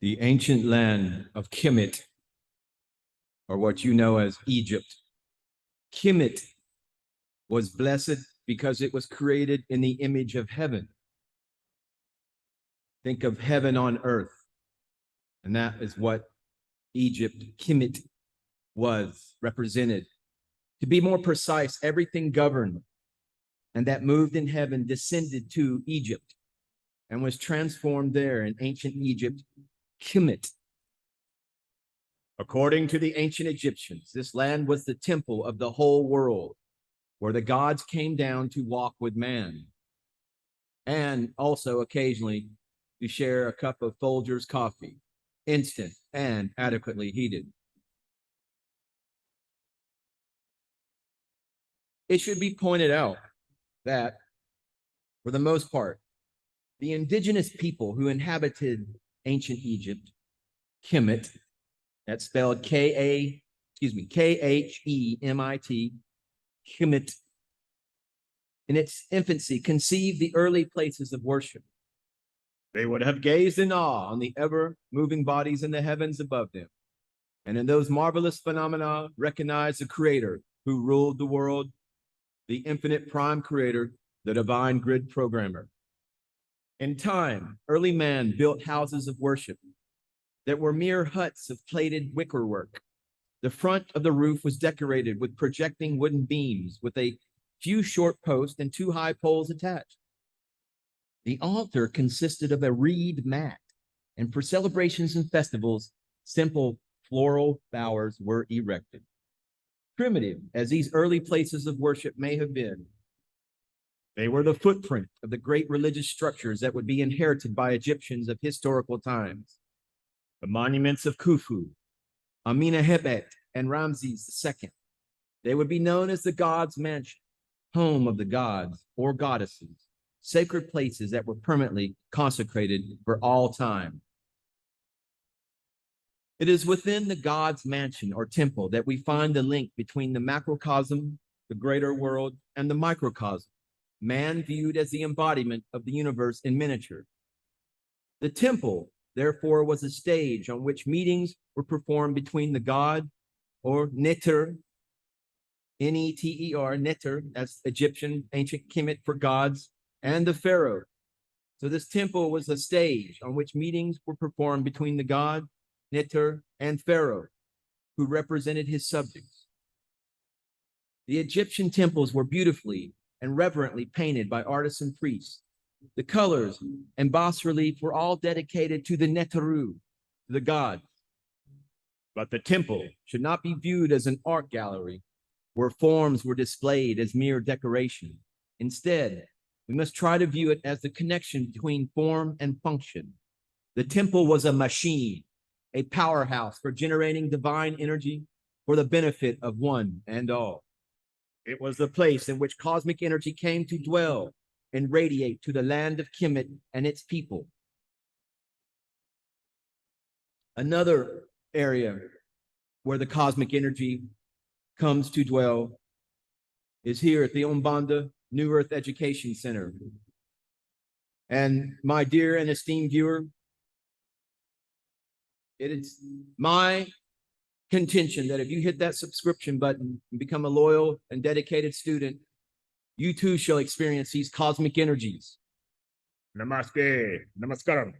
The ancient land of Kemet, or what you know as Egypt. Kemet was blessed because it was created in the image of heaven. Think of heaven on earth. And that is what Egypt, Kemet, was represented. To be more precise, everything governed and that moved in heaven descended to Egypt and was transformed there in ancient Egypt, Kemet. According to the ancient Egyptians, this land was the temple of the whole world, where the gods came down to walk with man, and also occasionally to share a cup of Folgers coffee, instant and adequately heated. It should be pointed out that, for the most part, the indigenous people who inhabited ancient Egypt, Kemet, that's spelled Khemit, Kemet, in its infancy, conceived the early places of worship. They would have gazed in awe on the ever-moving bodies in the heavens above them, and in those marvelous phenomena recognized the creator who ruled the world, the infinite prime creator, the divine grid programmer. In time, early man built houses of worship that were mere huts of plated wickerwork. The front of the roof was decorated with projecting wooden beams with a few short posts and 2 high poles attached. The altar consisted of a reed mat, and for celebrations and festivals, simple floral bowers were erected. Primitive as these early places of worship may have been, they were the footprint of the great religious structures that would be inherited by Egyptians of historical times. The monuments of Khufu, Amenhotep, and Ramses II. They would be known as the God's Mansion, home of the gods or goddesses, sacred places that were permanently consecrated for all time. It is within the God's mansion or temple that we find the link between the macrocosm, the greater world, and the microcosm, man viewed as the embodiment of the universe in miniature. The temple, therefore, was a stage on which meetings were performed between the god, or Neter, N-E-T-E-R, Neter, that's Egyptian ancient Kemet for gods, and the pharaoh. So this temple was a stage on which meetings were performed between the god, Neter, and pharaoh, who represented his subjects. The Egyptian temples were beautifully and reverently painted by artisan priests. The colors and bas-relief were all dedicated to the Neteru, the god. But the temple should not be viewed as an art gallery where forms were displayed as mere decoration. Instead, we must try to view it as the connection between form and function. The temple was a machine, a powerhouse for generating divine energy for the benefit of one and all. It was the place in which cosmic energy came to dwell and radiate to the land of Kemet and its people. Another area where the cosmic energy comes to dwell is here at the Aumbonda New Earth Education Center. And my dear and esteemed viewer, it is my contention that if you hit that subscription button and become a loyal and dedicated student, you too shall experience these cosmic energies. Namaste, namaskaram.